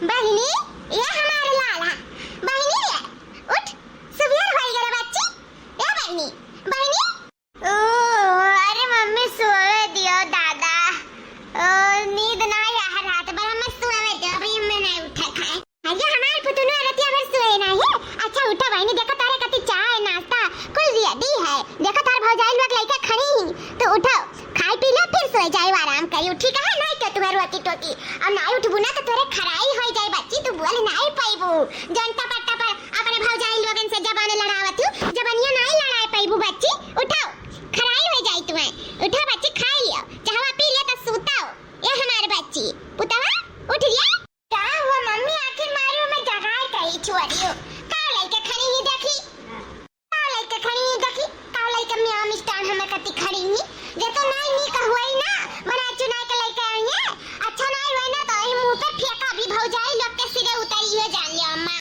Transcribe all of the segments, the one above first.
बहिनी ये हमारे लाला बहिनी ये उठ सुबह हो गया बच्ची ये बहिनी बहिनी ओ अरे मम्मी सोए दियो दादा नींद ना आ रात भर हम सोए दियो अभी मैं नहीं उठा खाए अरे हमारे पुतनु रतिया भर सोए ना है अच्छा उठा बहिनी देखो तारे कति चाय नाश्ता कुछ रेडी है देखो तार भौजाई लोग लइका खड़ी तो उठो खाई पी लो फिर सोए जाए आराम करी ठीक है नहीं तो तुम्हारे रोटी टोकी और नहीं उठबू ना तो तोरे खराई हो जाए बच्ची तू बोल नहीं पाइबू जनता पट्टा पर अपने भौजाई लोगन से जबान लड़ावत हूं जबानिया नहीं लड़ाए पाइबू बच्ची उठाओ खराई हो जाए तुम्हें उठा बच्ची खा लियो चाहवा पी ले तो सूताओ ये हमारे बच्ची पुतवा उठ लिया क्या हुआ मम्मी आखिर मारो मैं जगाए कही छोड़ियो का लइका खड़ी ही देखी का लइका खड़ी ही देखी का लइका मियां मिस्टान हमें कति खड़ी नी जे तो नहीं नी का हुई ना बना चुनाई के लइका आई है अच्छा नहीं हुई ना तो ई मुंह पे फेंका भी भौजाई लोग के सिरे उतारी हो जान लियो अम्मा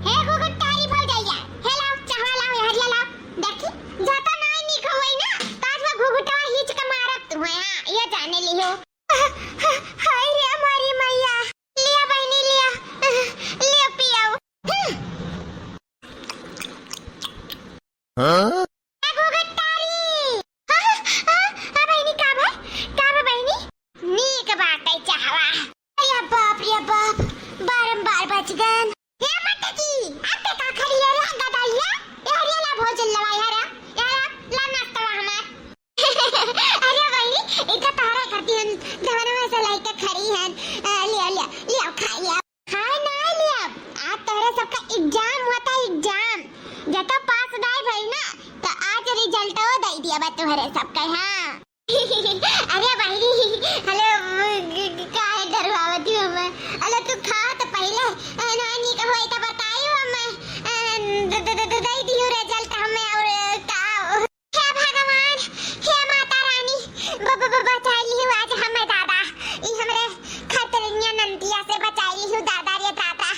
हे गुगुटाई भौजाइया हे लाओ चाहवा लाओ हरिया लाओ देखी जाता नहीं नी का हुई ना ताज में गुगुटा हिच के मारत हुए हां ये जाने लियो हाय रे हमारी मैया लिया बहनी लिया लिया पियाओ हां तुम्हारे सबका हां अरे भाई हेलो काहे डरवावती हो मैं अरे तू खा तो पहले नानी का होई तो बताइयो मैं दे दियो रिजल्ट हमें और का हे भगवान हे माता रानी बचा लियो आज हमें दादा ई हमरे खतरनिया नंदिया से बचा लियो दादा रे दादा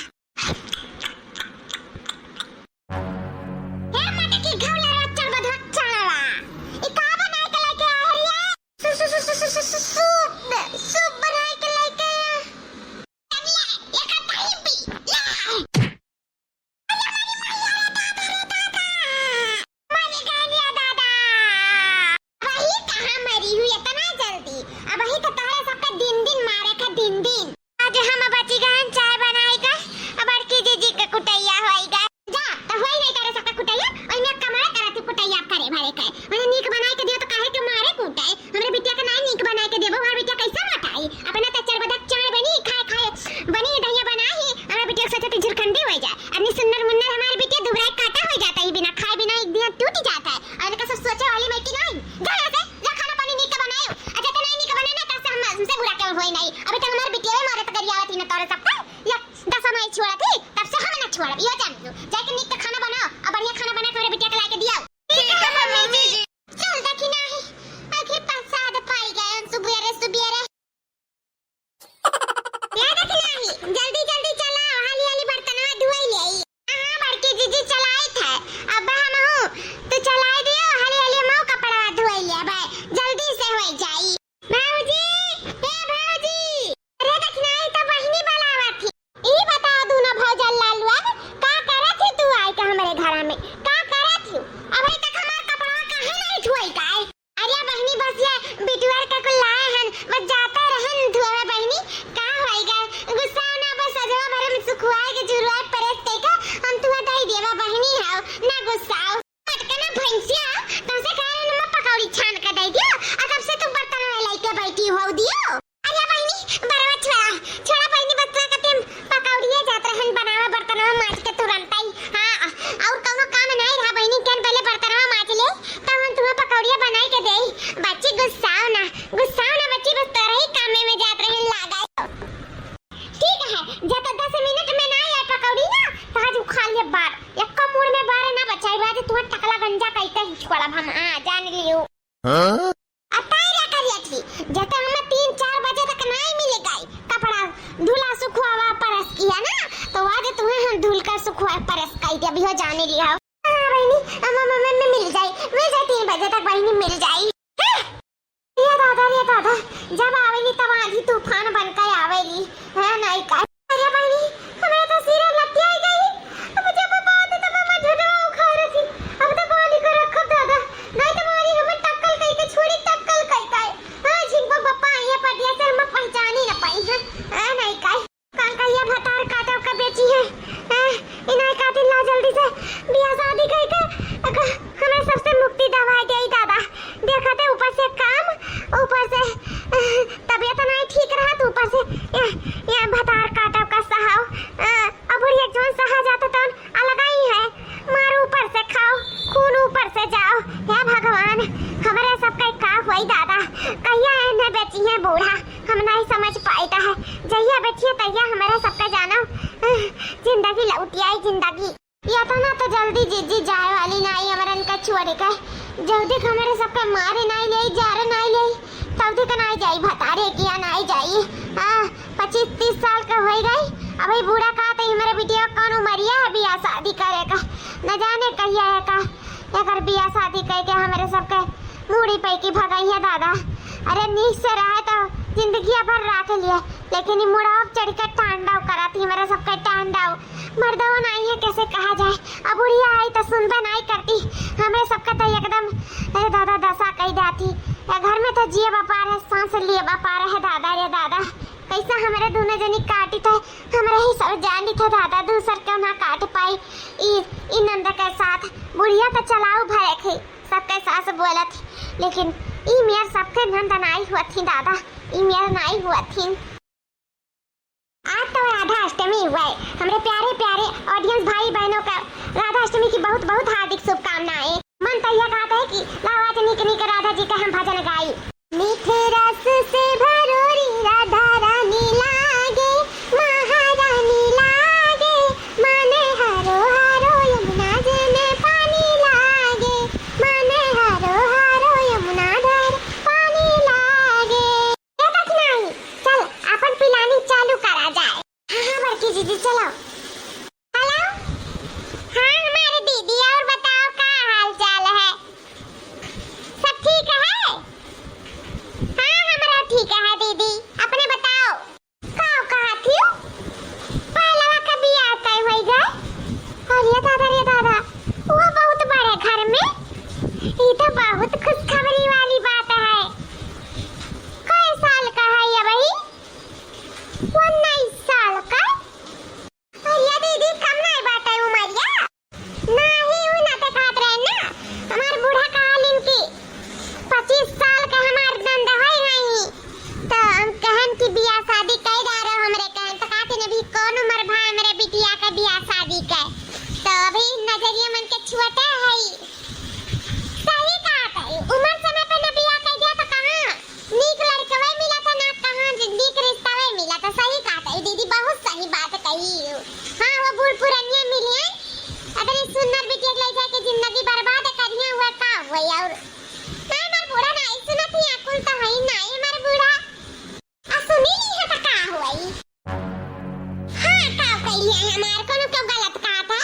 हे माता की घवला रचड़ बधवा चावा सूप बनाए के लेके ये कटाई भी मानी गानिया दादा वही कहां मरी हुई इतना जल्दी अब वही तो तारे सबका दिन मारे का दिन आज हम बची गहन चाय बनाएगा अब बड़की जीजी के कुटैया होएगा जा तो होई नहीं तारे सबका कुटैया और मैं कमाए कराती कुटैया करे भरे के मैंने नीक बनाए के दियो तो काहे के मारे कुटाए हमरे बिटिया के नहीं नीक बनाए के देबो हमार बिटिया कैसे मटाई अपना त चार बदक चाय बनी खाए बनी दहिया बनाही हमार बिटिया सोचे तो झुरखंडी हो जाए अपनी सुन्नर मुन्नर हमार बिटिया दुबराई काटा हो जाता है बिना खाए बिना एक दिन टूट जाता है और का सब सोचे वाली बेटी नहीं जा ऐसे जा खाना पानी नीक बनायो अच्छा तो नहीं नीक बने ना कैसे हम हमसे बुरा क्यों होई नहीं अभी तक हमार बिटिया मारे तो गरियावत ही ना तोरे सबका या 10 समय छोड़ा थी तब से हम ना छोड़ा यो जान लो जाके नीक खाना बनाओ और बढ़िया खाना बना के हमारे बिटिया के लाके दिया ठीक है मम्मी जी चल देखी नहीं आखिर प्रसाद पाई गए सुबेरे याद रख नहीं जल्दी चला हाली बर्तनवा धोई ले हां बड़की जीजी चलाई थे अब हम हूं तो चलाई दियो हाली मौ कपड़ा धोई ले भाई जल्दी से हो जाई भाऊजी हे भाऊजी अरे देख नहीं तो बहिनी बुलावा थी ई बता दू ना भौजल लालवा का करे थी तू आई का हमारे घर में का करे थी अभी तक हमार कपड़ा काहे नहीं धोई गाय अरे बहनी बस ये बिटुआर का को लाए हन बस जाता रहन धोवे बहनी का होएगा गुस्सा ना बस अजवा भरम सुखवाए के जरूरत पड़े ते का हम तुआ दई देवा बहनी हाओ ना गुस्साओ पटकना भैंसिया तुमसे कहे न पकौड़ी छान के दई दियो आ कब से तुम बर्तन में लेके बैठी हो दियो अरे बहनी बरवा छोड़ा बहनी बच्चा का तुम पकौड़िए जात रहन बनावा बर्तन में माज के तुरंत ही हां और कोनो काम नहीं रहा बहनी केन पहले बर्तन में माज ले तब हम तुम्हें पकौड़िया बनाई के देई बच्ची गुस्साओ ना बच्ची बस तोरे ही काम में जात रहन लागा ठीक है जब तक 10 मिनट में ना आए पकौड़ी ना तो आज खा ले बार एक मुड़ में बार ना बचाई बात तू टकला गंजा कहते ही छोड़ा हम जान लियो हां अताई करिया थी जब हम 3-4 बजे तक नहीं मिलेगा कपड़ा धुला सुखवावा परस किया ना तो आज तुम्हें हम धुल कर सुखवा परस कई दे अभी हो जाने लिया हां बहनी मम्मा में मिल जाए 3 बजे तक बहनी मिल जाए ये दादा जब आवेली तब आधी तूफान बनकर आवेली है नहीं नहीं का अरे बहनी हमें तो सिर लग गई अब मुझे को बात तो मम्मा झटवा खा रही थी अब तो पानी को रखो दादा नहीं तो मारी हमें टक्कल कई के छोड़ी टक्कल कई का हां झिंगो पप्पा ये पटिया से हम पहचान ही ना पाई है नहीं का कान का ये भतार काटा का बेची है इन्हें कातिल ला जल्दी से बियाह शादी कई के हमें सबसे मुक्ति दवाई दे दादा देखा थे ऊपर से काम ऊपर से तबीयत नहीं ठीक रहा तो ऊपर से ये भतार काटा का सहाव अब ये जोन सहा जाता तो अलग ही है मारो ऊपर से खाओ खून ऊपर से जाओ हे भगवान हमारे सबका का हुई दादा कहिया ने बेची है बूढ़ा हम नहीं समझ पाता है जहिया बेची तहिया हमारे सबका जाना जिंदगी लौटी आई जिंदगी या तो ना तो जल्दी जीजी जाए वाली नहीं हमारे का छुआरे का जल्दी हमारे सबका मारे नहीं ले जा रहे नहीं ले तब तक नहीं जाई भतारे किया नहीं जाई 25-30 साल का हो गई अभी बूढ़ा का तो हमारे बिटिया कौन उमरिया है बियाह शादी करेगा न जाने कहिया है का अगर बियाह शादी करके हमारे सबके मूड़ी पे की भगाई है दादा अरे नीच से रहे तो जिंदगी भर रख लिया लेकिन मुड़ाव चढ़ कर टांडाव करा थी मेरा सबका टांडाव मर्दों नहीं है कैसे कहा जाए अब बुढ़िया आई तो सुनबे नहीं करती हमें सबका तो एकदम अरे दादा दशा कही जाती या घर में तो जिए बापार है सांस लिए बापार है दादा रे दादा कैसा हमारे दोनों जनी काटी थे हमारे ही सब जानी थे दादा दूसर क्यों ना काट पाई इन नंदा के साथ बुढ़िया तो चलाऊ भरे थी सबके सास बोला थी लेकिन ई मेर सबके नंदा नहीं हुआ थी दादा ई मेर नहीं हुआ थी आज तो राधा अष्टमी हुआ है हमारे प्यारे प्यारे ऑडियंस भाई बहनों का राधा अष्टमी की बहुत बहुत हार्दिक शुभकामनाएं मन तो यह कहता है कि लाओ आज निक निक राधा जी का हम भजन गाई मीठे रस से भरोरी राधा रानी लागे महारानी लागे माने हरो हरो यमुना जी में पानी लागे माने हरो हरो यमुना धर पानी लागे देखा कि नहीं चल अपन पिलानी चालू करा जाए हाँ बड़की दीदी चलो हेलो हाँ हमारे दीदी और बताओ क्या हाल चाल है सब ठीक है हाँ हमारा ठीक है दीदी अपने बताओ काओ कहा थी पहला कभी आता है होई गए और ये दादा वो बहुत बड़े घर में ये तो बहुत खुशखबरी वाली बात है कई साल का है ये भाई 19 साल का और ये दीदी कम नहीं बात है उमरिया नहीं वो ना ते खात रहे ना हमार बूढ़ा का हाल इनकी 25 साल का हमार दंड है नहीं तो हम कहन की बियाह शादी कर जा रहे हमरे कहन तो कहते ने भी कौन उम्र भा मेरे बिटिया का बियाह शादी का तो अभी नजरिया मन के छुआते है सही कहा है उम्र समय पे न बियाह कर दिया तो कहां नीक लड़का वही मिला था ना कहां नीक रिश्ता वही मिला था सही कहा है दीदी बहुत सही बात कही हां वो बूढ़ पुरानिया मिली है अगर इस सुंदर बिटिया ले जाके जिंदगी बर्बाद करिया हुआ का हुआ और ना ना बूढ़ा ना सुना थी अकुल तो है ना हमारे बूढ़ा आ सुनी नहीं है तो का हुई हां का कही है हमार कोनो क्यों गलत कहा था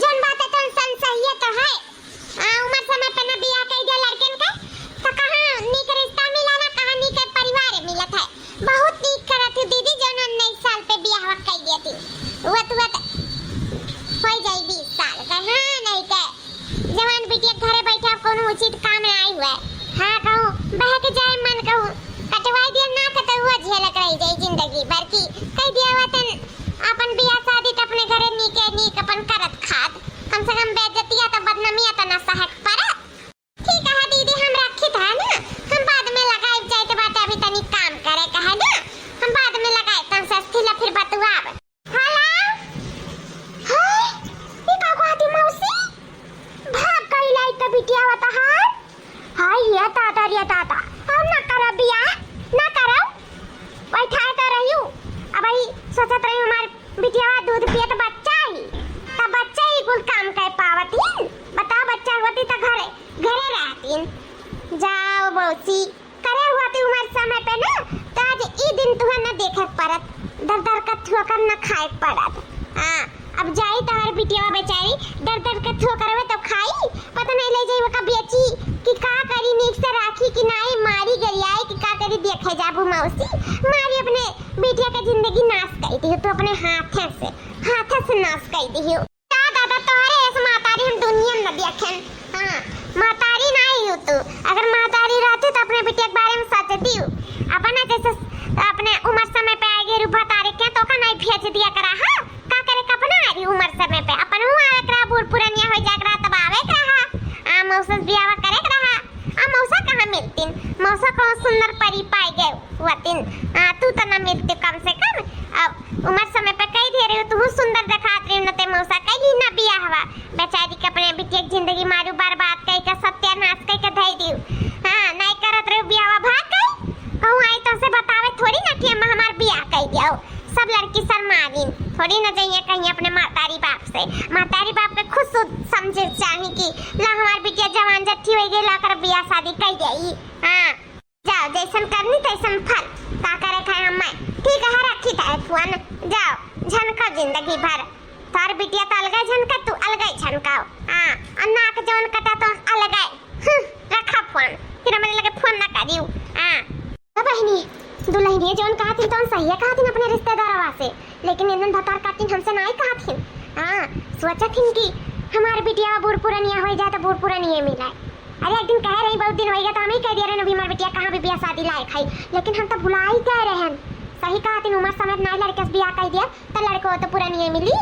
जन बात तो सन सही तो है उम्र समय पे न बियाह कर दिया लड़कन का तो कहां नीक रिश्ता मिला ना कहां नीक परिवार मिला था बहुत नीक करा थी दीदी जो 19 साल पे बियाह कर दिया थी वो तो हो जाई 20 साल का हां नहीं के जवान बिटिया घरे बैठा कोनो उचित काम नहीं हुआ हां कहूं बहक जाए मन कहूं कटवाई दिया ना तो हुआ झेलक रही जाए जिंदगी भर की कह दिया वतन अपन बियाह शादी तो अपने घरे नीक अपन करत खात कम से कम बेइज्जतिया तो बदनामिया तो ना सहक पर ठीक है दीदी हम रखित है ना हम बाद में लगाए जाए तो बात अभी तनी काम करे कहे ना हम बाद में लगाए तब सस्ती ला फिर बतुआब हेलो हाय ये का कहती मौसी भाग गई लाई तो बिटिया होता है हाय ये ताता अब ना करो बियाह ना करो बैठा तो रही हूं अब भाई सोचत रही हमार बिटिया दूध पिए तो बच्चा ही तब बच्चा ही कुल काम कर पावती बता बच्चा होती तो घरे रहती जाओ मौसी करे हुआ थी उम्र समय पे ना तो आज ई दिन तुह न देखे पड़त दर का ठोकर न खाए पड़त हां अब जाई तो हर बिटिया बेचारी दर का ठोकर तो खाई पता नहीं ले जाई वो का बेची कि का करी नीक से राखी कि नहीं मारी गई आई कि का करी देखे जाबू मौसी मारी अपने बेटिया का जिंदगी नाश कर दी तो अपने हाथ से नाश कर दी हो दादा तोहरे ऐसे मातारी हम दुनिया में देखें। हां मातारी नहीं हो तू, अगर मातारी रहती तो अपने बेटिया के बारे में सोचती हो अपना जैसे अपने उम्र समय पे आएगी रूपा तारे क्या तो का नहीं भेज दिया करा। हां का करे कपना आ रही उम्र समय पे अपन हुआ एकरा बूढ़ पुरानिया हो जाकरा तब आवे कहा आ मौसा बियाह करे रहा आ मौसा कहां मिलतिन मौसा को सुंदर परी पाई गए वतिन तू तो ना मिलती कम से कम अब उम्र समय पे कई दे रही तू सुंदर दिखात रही न ते मौसा कई ना बियाह हवा बेचारी के अपने बिटिया की जिंदगी मारू बर्बाद कई का सत्यानाश कई का धई दियो। हां नहीं करत रहो बियाह भाग गई कहूं आई तो से बतावे थोड़ी ना कि हम हमार बियाह कई दियो सब लड़की शर्मावीन थोड़ी ना जाइए कहीं अपने मातारी बाप के खुद समझे चाहिए कि ला हमार बिटिया जवान जट्टी हो गई ला कर बियाह शादी कर गई। हां जाओ जैसन करनी तैसन फल का करे खाए हम ठीक है रखी था फोन जाओ झनका जिंदगी भर तार बिटिया तो अलग झनका तू अलग झनकाओ। हां अन्ना के जवन कटा तो अलग रखा फोन फिर हमरे लगे फोन ना करियो। हां बहनी दुल्हनिया जवन कहती तो सही कहती अपने रिश्तेदारवा से लेकिन इनन भतार काटिन हमसे नहीं कहती। हां सोचथिन कि हमार बिटिया बूढ़ पुरानिया हो जाए तो बूढ़ पुरानिया मिलाए। अरे एक दिन कह रही बहुत दिन हो गया तो हम ही कह दिया रे नबी हमार बिटिया कहां भी बियाह शादी लायक है लेकिन हम तो भुला ही कह रहे हैं सही कहती उम्र समय नहीं लड़के से बियाह कर दिया तो लड़को तो पुरानिया मिली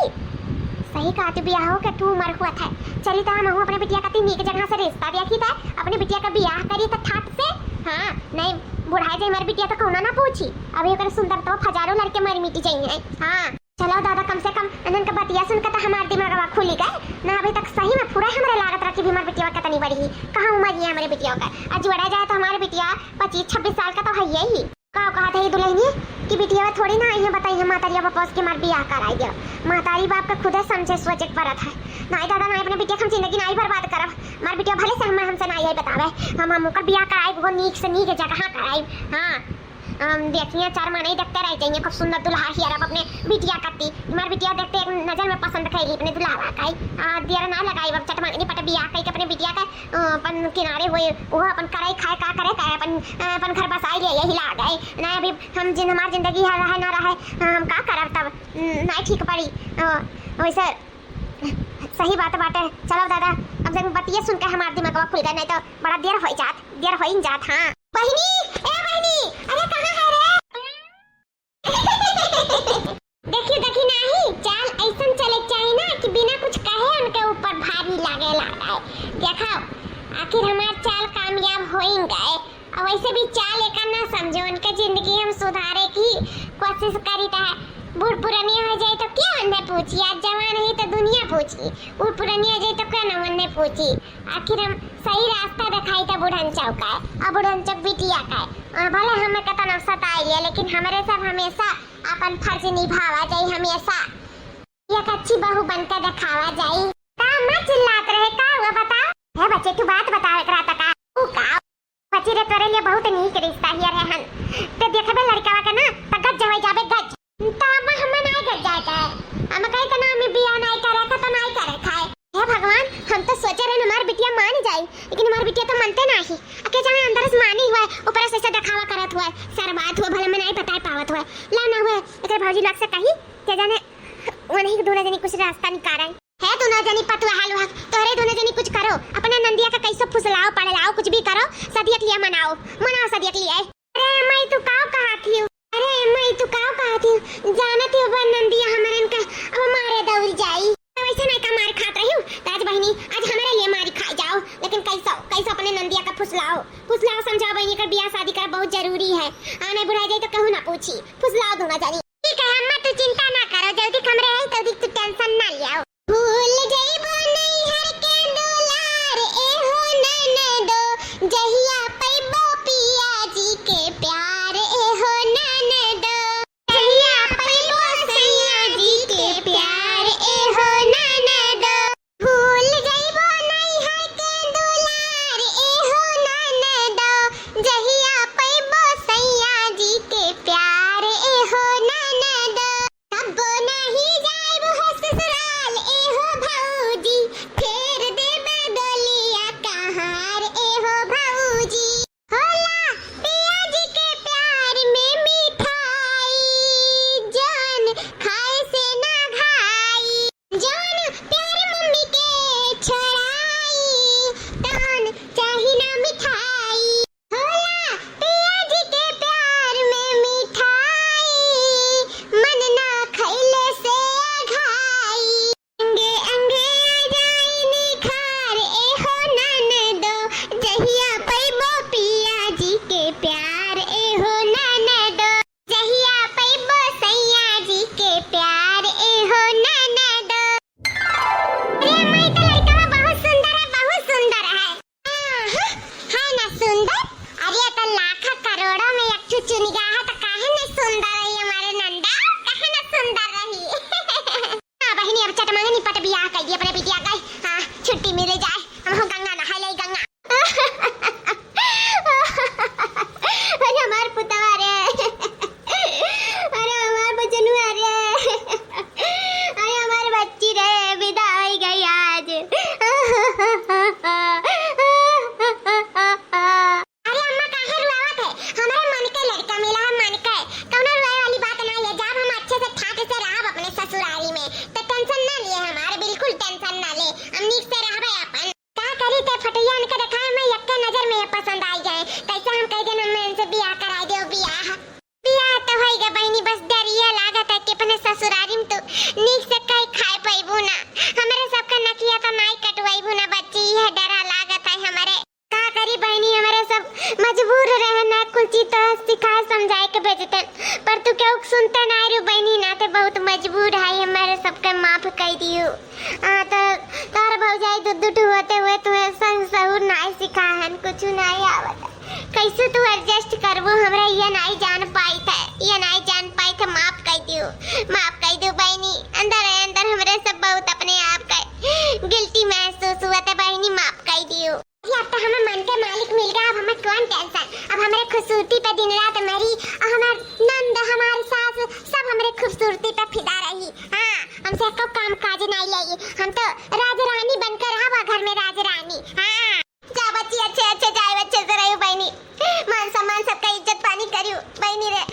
सही कहती बियाह हो के तू उम्र हुआ था चली तो हम अपने बिटिया का तीन जगह से रिश्ता देखी था अपने बिटिया का बियाह करी तो ठाट से। हां नहीं बुढ़ाई जाए हमारी बिटिया तो कौना ना पूछी अभी अगर सुंदर तो हजारों लड़के मर मिटी जाएंगे। हां चलो दादा कम से कम इनन का बतिया सुन के तो हमार दिमागवा खुली गए ना अभी तक सही में पूरा हमरे लागत रखी भी हमारी बिटिया का तनी बड़ी कहां उम्र है हमारे बिटिया का आज जोड़ा जाए तो हमारे बिटिया 25-26 साल का तो है ही कहा था ये दुल्हनी कि बिटिया थोड़ी ना आई है बताइए मातारी बाप के मार बियाह कराई दिया मातारी बाप का खुद समझे सोचे परत है नहीं दादा नहीं अपने बिटिया हम जिंदगी नहीं बर्बाद करब मार बिटिया भले से हमसे नहीं आई बतावे हम ओकर बियाह कराई वो नीक से नीक जगह कराई। हां देखिए 4 महीने देखते रह जाएंगे खूब सुंदर दुल्हा ही अब अपने बिटिया कत्ती हमार बिटिया देखते एक नजर में पसंद करेगी अपने दुल्हा का दियर ना लगाई अब चटमानी पट बियाह कई के अपने बिटिया का अपन किनारे हुए वो अपन कराई खाए का करे का अपन घर बसाई ले यही ला गए ना अभी हम जिन हमार जिंदगी है रहे ना रहे हम का करब तब नहीं ठीक पड़ी वैसे सही बात बाटे। चलो दादा अब से बतिया सुन के हमार दिमाग खुल गया नहीं तो बड़ा देर हो जात। हां बहिनी ए बहिनी अरे कहां है रे देखी नहीं चाल ऐसन चले चाहिए ना कि बिना कुछ कहे उनके ऊपर भारी लागे देखो आखिर हमार चाल कामयाब हो ही गए और वैसे भी चाल एक ना समझो उनके जिंदगी हम सुधारे की कोशिश करी था बूढ़ पुरानी हो जाए तो क्या उन्हें पूछी आज जवान है तो दुनिया पूछी बूढ़ पुरानी हो जाए तो क्या ना उन्हें पूछी आखिर हम सही रास्ता दिखाई था बुढ़न चौक का और बुढ़न चौक बिटिया का और भले हमें कता नफसत आई है लेकिन हमारे सब हमेशा अपन फर्ज निभावा जाए हमेशा एक अच्छी बहू बनकर दिखावा जाए। का मत चिल्लात रहे का हुआ बता है बच्चे तू बात बतावे करा तका तू का बच्चे रे तोरे लिए बहुत नीक रिश्ता हियर है हन ते देखबे लड़का का ना त गज जवे जाबे गज तब हम नहीं गज जाता हम कहे त ना मैं बियाह नहीं करे का तो नहीं करे खाए हे भगवान हम तो सोचे रहे हमार बिटिया मान जाए लेकिन हमार बिटिया तो मानते नहीं अके जाने अंदर से मानी हुआ ऊपर से दिखावा करत हुआ सर बात हुआ भले मैं नहीं बता पावत हुआ ला ना हुआ इधर भौजी लग से कही के जाने वो नहीं दोनों जनी कुछ रास्ता निकाल है दोनों जनी पतवा हाल हुआ तोरे दोनों जनी कुछ करो अपने नंदिया का कैसे फुसलाओ पड़लाओ कुछ भी करो सदिया के लिए मनाओ सदिया के लिए। अरे मैं तू काव कहा थी अरे मैं तू काव कहा थी जानत हो बन नंदिया हमरन का अब मारे दौड़ जाई वैसे नहीं का मार खात रही हूं ताज बहनी आज हमारे लिए मारी खा जाओ लेकिन कैसा अपने नंदिया का फुसलाओ समझाओ बहनी का बियाह शादी कर बहुत जरूरी है आने बुढ़ा जाए तो कहूं ना पूछी फुसलाओ दूंगा जानी ठीक है अम्मा तू चिंता ना करो जल्दी कमरे आई तो तू टेंशन ना लियो भूल जाइबो नहीं हर के दुलार ए हो ननदो जहिया पैबो पिया जी के प्यार ए हो ननदो जहिया पैबो सैया जी के प्यार ए हो ननदो भूल जाइबो नहीं हर के दुलार ए हो ननदो जहिया पैबो सैया जी के प्यार ए हो बहुत मजबूर है, हमारे सबके माफ कर दियो। तो तार भौजाई दूध होते हुए तुम्हें संग सहूर नहीं सिखा है, कुछ नहीं आवत। कैसे तू एडजस्ट करबो, हमरा ये नहीं जान पाई था, ये नहीं जान पाई था। माफ कर दियो बहनी। अंदर हमरे सब बहुत अपने आप का गिल्टी महसूस हुआ था बहनी, माफ कर दियो। अब तो हमें मन के मालिक मिल गया, अब हमें कौन टेंशन। अब हमारे खूबसूरती पे दिन रात मरी, और हमारे नंद हमारी सास सब हमारे खूबसूरती पे फिदा रही। हाँ, हमसे कोई काम काज नहीं लगी, हम तो राज रानी बनकर रहा घर में, राज रानी। हाँ, जा बच्ची, अच्छे जाए, अच्छे से रहो बहनी, मान सम्मान सबका इज्जत पानी करियो बहनी रे,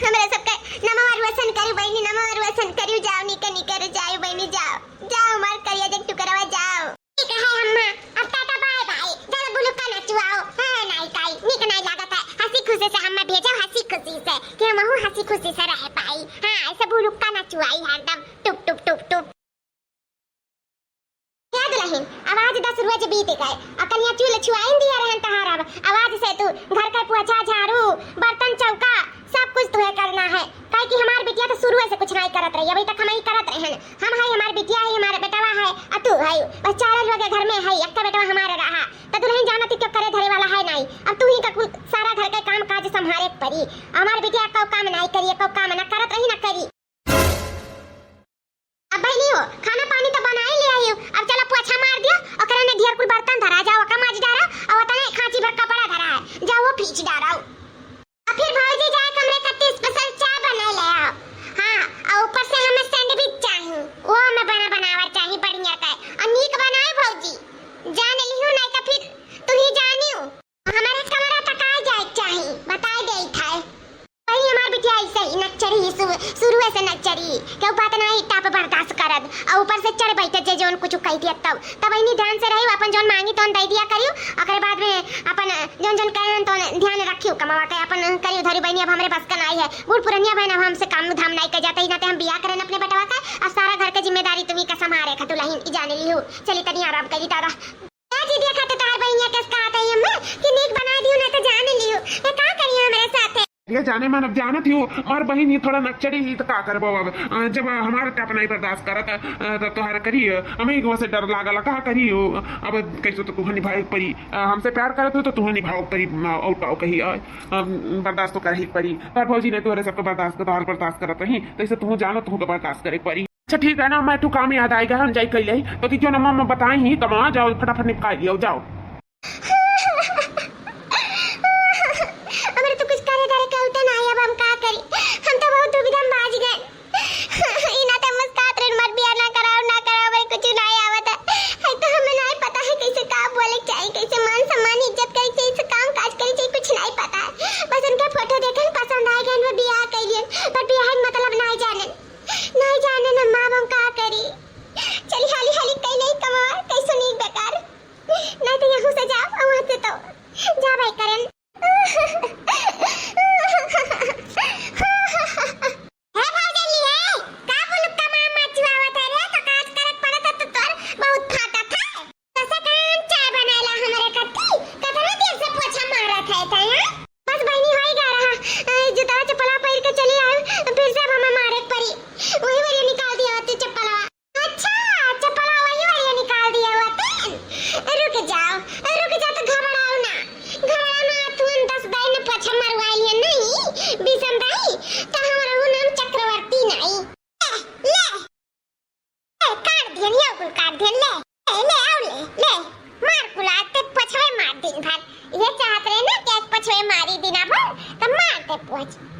हमारे सबका नमोर वसन करियो बहनी, नमोर वसन करियो। जाओ निके रे, जाओ बहनी, जाओ मार करिया जग टू करवा, जाओ। ठीक है अम्मा, अब टाटा बाय बाय। जरा बुलुका नचवाओ। हां, नहीं काई निक नहीं लागत है। हंसी खुशी से अम्मा भेजो, हंसी खुशी से कि हम हंसी खुशी से रह पाई। हां, ऐसे बुलुका नचवाई हरदम टुप टुप टुप टुप। याद रहिन, आवाज 10 रोज बीत गए, अकलिया चूल छुआइन दिया रहन तहारा। आवाज से तू घर का पोछा झाड़ू बर्तन चौका सब कुछ तुम्हें करना है, काहे कि हमार बिटिया तो शुरू से कुछ नहीं करत रही, अभी तक हम ही करत रहन। हम है, हमार बिटिया है, हमारा बेटवा है, और तू है। बस 4 लोग घर में है, एक बेटवा हमारा रहा तो दुल्हन जानती क्यों करे धरे वाला है नहीं। अब तू ही का सारा घर का काम काज संभाले पड़ी। हमार बिटिया को काम नहीं करी, को काम ना करत रही ना करी। अब भाई नहीं हो, खाना पानी तो बना ही ले आई हो, अब चला पोछा मार दियो, और करने ढेर कुल बर्तन धरा जाओ, का माज डारा, और तने खांची भर कपड़ा धरा है, जाओ वो फीच डारा। अब फिर भौजी जाए कमरे का स्पेशल चाय बना ले आओ। हां, और ऊपर से हमें सैंडविच चाहिए, वो हमें बनावा चाहिए बढ़िया का, और नीक बनाए भौजी, जान लियो नहीं तो फिर तू ही जानियो। हमारे कमरा तक आ जाए चाहिए, बता दे था भाई। हमार बिटिया ऐसे ही नचरी, शुरू से नचरी, क्यों बात नहीं टाप बर्दाश्त करद, और ऊपर से चढ़ बैठे जे जोन कुछ कह दिया तब इन्हीं ध्यान से रहियो, अपन जोन मांगी तो दे दिया करियो, ओकरे बाद में अपन जोन कहन तो ध्यान रखियो, कमावा के अपन करियो धरी बहनी। अब हमरे बस का नहीं है, बूढ़ पुरनिया बहन, अब हमसे काम धाम नहीं कर जाता ही ना, हम बियाह करन अपने बेटवा का, और सारा घर के जिम्मेदारी तुम्ही का संभाले खा, तू लहिन जाने लियो। चली तनी आराम करी तारा जी दिया खाते तार बहनिया के कहत है हम कि नीक बना दियो ना तो जाने लियो, मैं का करियो हमारे साथ ये जाने मन अब जानत ही हो, और बहन ये थोड़ा नक्चड़ी ही तो का करबो। अब जब हमारा टाप नहीं बर्दाश्त करत तो तोहरा करी, हमें से डर लागल का करी हो। अब कैसे तो तुहनी भाई परी, हमसे प्यार करत हो तो तुहनी भाव परी, औटाओ कही बर्दाश्त तो कर ही परी। पर भौजी ने तोहरे सबको बर्दाश्त करत रही, तो इसे तू जानो तू बर्दाश्त करे परी। अच्छा ठीक है ना, मैं तू काम याद आएगा, हम जाई कही तो क्यों ना मम्मा बताई ही, कमा जाओ फटाफट निपटा लियो, जाओ।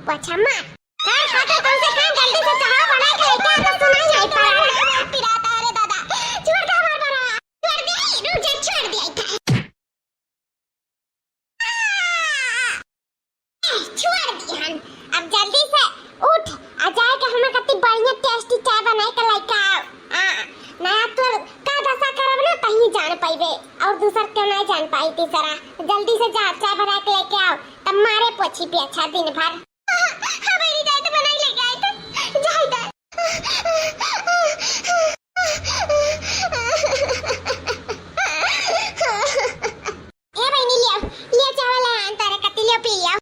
पोछा मार कर खाते तुमसे काम जल्दी से चाह बना के क्या तो सुनाई नहीं पा रहा पिराता अरे दादा छोड़ दे मार बड़ा छोड़ दे रुक जा छोड़ दिया छोड़ दिया अब जल्दी से उठ आ जाए कि हमें कितनी बढ़िया टेस्टी चाय बनाई के लेके आओ ना तो का दशा करब ना कहीं जान पाइबे और दूसर क्यों नहीं जान पाई तीसरा जल्दी से जा चाय बना के लेके आओ तब मारे पोछी पे अच्छा दिन भर हमारी जाए तो बनाई लेके आए तो जाए दा ए बहनी ले चावल है तारे कति ले पी लिया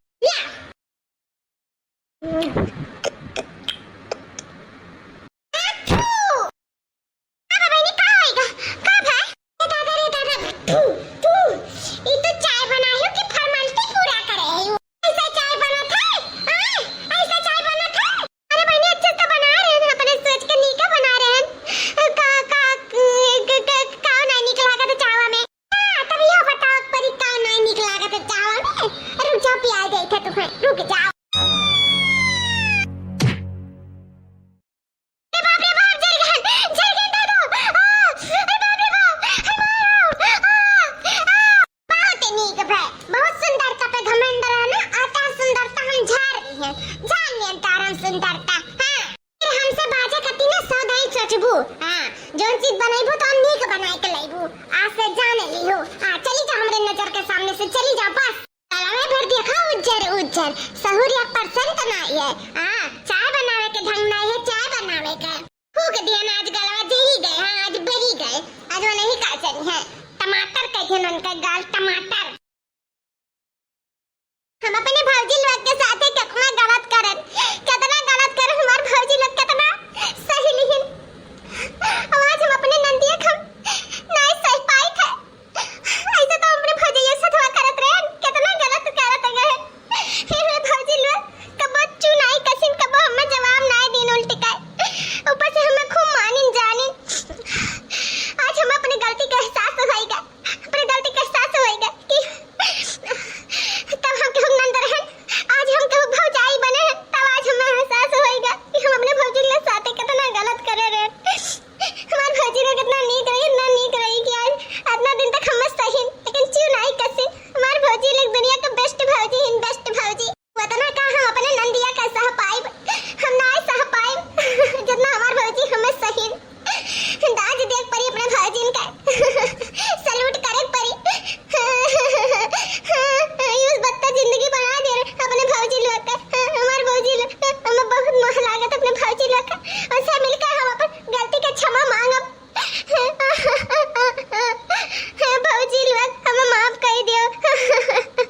सोचबू हां जोन चीज बनाइबू तो नीक बनाए के लाइबू आज से जाने लियो हां चली जा हमरे नजर के सामने से चली जा बस तालावे भर देखा उज्जर सहूरिया परसेंट नहीं है हां चाय बनावे के ढंग नहीं है चाय बनावे का फूक दिया ना आज गलवा जही गए हां आज बरी गए आज वो नहीं का चली है टमाटर कहे उनका गाल टमाटर हम अपने भौजी लोग के साथ है कितना गलत करत हमार भौजी लोग कितना सही लिहिन आज हम अपने नंदिया खम नहीं सही पाई थे ऐसे तो अपने भौजी ये से थोड़ा करत रहे कितना गलत करत गए फिर भौजी लोग कब चुनाई कसिन कब हम जवाब नहीं दिन उल्टी का ऊपर से हमें खूब मानिन जानिन आज हम अपनी गलती का एहसास होएगा अपनी गलती का एहसास होएगा कि तब हम केहू नंद रहन आज हम केहू भौजाई बने हैं तब आज हमें एहसास होएगा कि हम अपने भौजी के साथ कितना गलत करे रहे हमार भौजी लोग कितना नीक रही कि आज इतना दिन तक हम सही लेकिन क्यों नहीं कसे हमार भौजी लोग दुनिया का बेस्ट भौजी वतना का हम अपने नंदिया का सह पाइब हम ना सह पाइब जितना हमार भौजी हमें सही दाज देख परी अपने भौजी का सैल्यूट करे परी यूज बत्ता जिंदगी बना दे अपने भौजी लोग का हमार भौजी लोग हमें बहुत मोह लागत अपने भौजी लोग का और सब मिलकर हम अपन गलती का क्षमा मांगब भौजी लोग हमें माफ कर दियो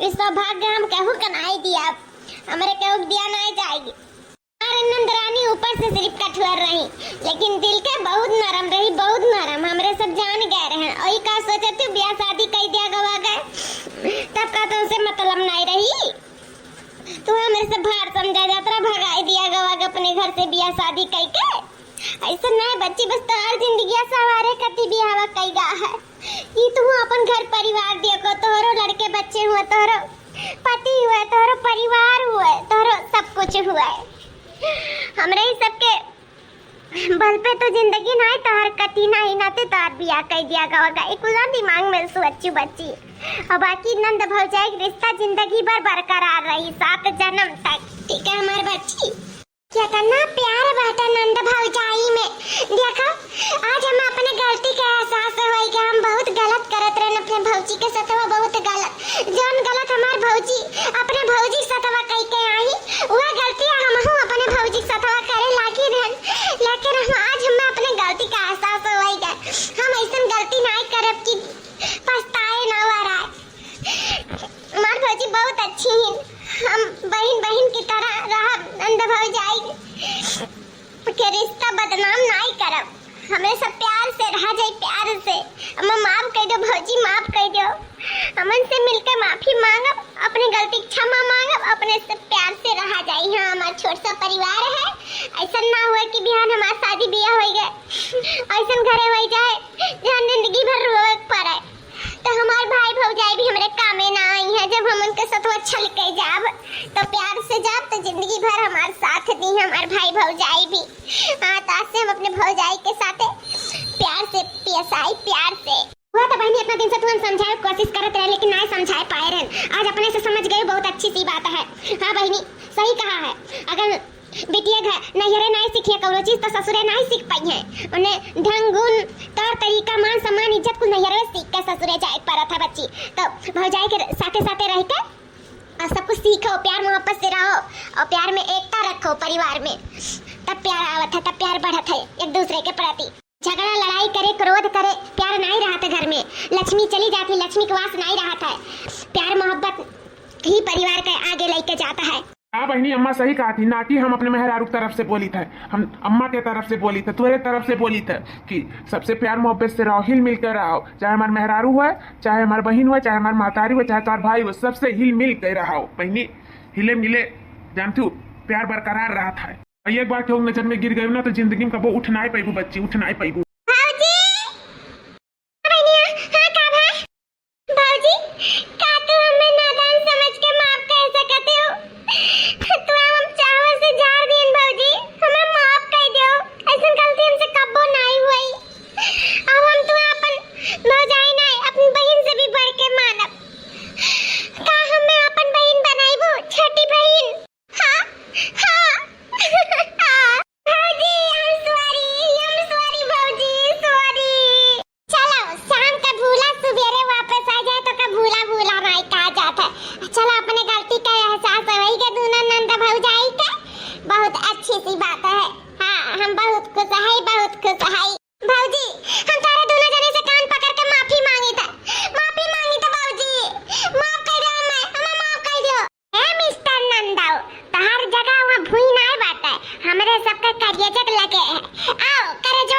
इस सौभाग्य हम कहू कनाई दिया हमारे कहू दिया नहीं जाएगी नंद रानी ऊपर से सिर्फ कठोर रही लेकिन दिल के बहुत नरम रही बहुत नरम हमरे सब जान गए रहे और का सोचे तू ब्याह शादी कर दिया गवा गए तब का तो उसे मतलब नहीं रही तू हमें से भार समझा यात्रा भगाई दिया गवा अपने घर से ब्याह शादी कई के ऐसा नहीं बच्ची बस तोहर जिंदगी सवारे कति ब्याह कई गा है ये तू अपन घर परिवार देखो तोहरो लड़के बच्चे हुए तोहरो पति हुए तोहरो परिवार हुए तोहरो सब कुछ हुआ है हमरे ही सबके बल पे तो जिंदगी नहीं तोहर कति नहीं नाते तोहर बियाह कर दिया गवा एक दिमाग में सोची बच्ची और बाकी नंद भौजाई रिश्ता जिंदगी भर बरकरार रही 7 जन्म तक ठीक है हमारे बच्ची क्या करना प्यार बाटा नंद भौजाई में देखो आज हम अपने गलती का एहसास हुई करत हुआ बहुत गलत। जौन गलत हमार भौजी अपने भौजी सतवा कह के आई, वह गलती हमहू अपने भौजी सतवा करे लागी रहन। लेकिन हम आज हमें अपने गलती का एहसास होई गए। हम ऐसन गलती नहीं करब कि पछताए ना वरा। हमार भौजी बहुत अच्छी है, हम बहन बहन की तरह रह अंध भौजाई के रिश्ता बदनाम नहीं करब। हमें सब प्यार से रह जाए, प्यार से। हम माफ कर दो भौजी, माफ कर दो। हमन से मिलकर माफी मांगब, अपने गलती क्षमा मांगब, अपने से प्यार से रह जाए। हाँ, हमारा छोटा सा परिवार है। ऐसा ना हुआ कि बिहान हमारा शादी ब्याह हो गए, ऐसा घरे हो जाए जहाँ जिंदगी भर रोए पड़े। तो हमारे भाई भौजाई भी हमारे कामे ना आई है। जब हम उनके साथ अच्छा के जाब तो प्यार से जाब तो जिंदगी भर हमारे साथ दी हमारे भाई भौजाई भी। हाँ, तो आज से हम अपने भौजाई के साथ प्यार से पेश आई, प्यार से। हुआ तो बहनी इतना दिन से तू हम समझाए कोशिश करते रहे लेकिन नहीं समझा पाए रहे। आज अपने से समझ गए, बहुत अच्छी सी बात है। हाँ बहनी, सही कहा है। अगर बेटिया घर नैहरे नहीं सीखिए कौनो चीज तो ससुरे नहीं सीख पाई है। उन्हें ढंग गुण तौर तरीका मान सम्मान इज्जत कुछ नैहरे सीख के ससुरे जाए पर था बच्ची। तो भौजाई के साथे साथे रह के और सब कुछ सीखो, प्यार मोहब्बत से रहो और प्यार में एकता रखो परिवार में, तब प्यार आवत है, तब प्यार बढ़त है एक दूसरे के प्रति। झगड़ा लड़ाई करे, क्रोध करे, प्यार नहीं रहा था घर में। लक्ष्मी चली जाती, लक्ष्मी का वास नहीं रहा था। प्यार मोहब्बत ही परिवार के आगे लेके जाता है। हाँ बहनी, अम्मा सही कहा थी। ना कि हम अपने मेहरारू की तरफ से बोली थे, हम अम्मा के तरफ से बोली थे, तुम्हारे तरफ से बोली थे कि सबसे प्यार मोहब्बत से रहो, हिल मिल कर रहो। चाहे हमारे मेहरारू हुआ, चाहे हमारे बहन हुआ, चाहे हमारे मातारी हुआ, चाहे तुम्हारे भाई हुआ, सबसे हिल मिल कर रहो। बहनी हिले मिले जानती हूँ, प्यार बरकरार रहा था। एक बार क्यों नजर में गिर गई ना तो जिंदगी में कबो उठ नहीं पाएगू बच्ची, उठ नहीं पाएगू। हमरे सबका करियजक लगे है। आओ करे जो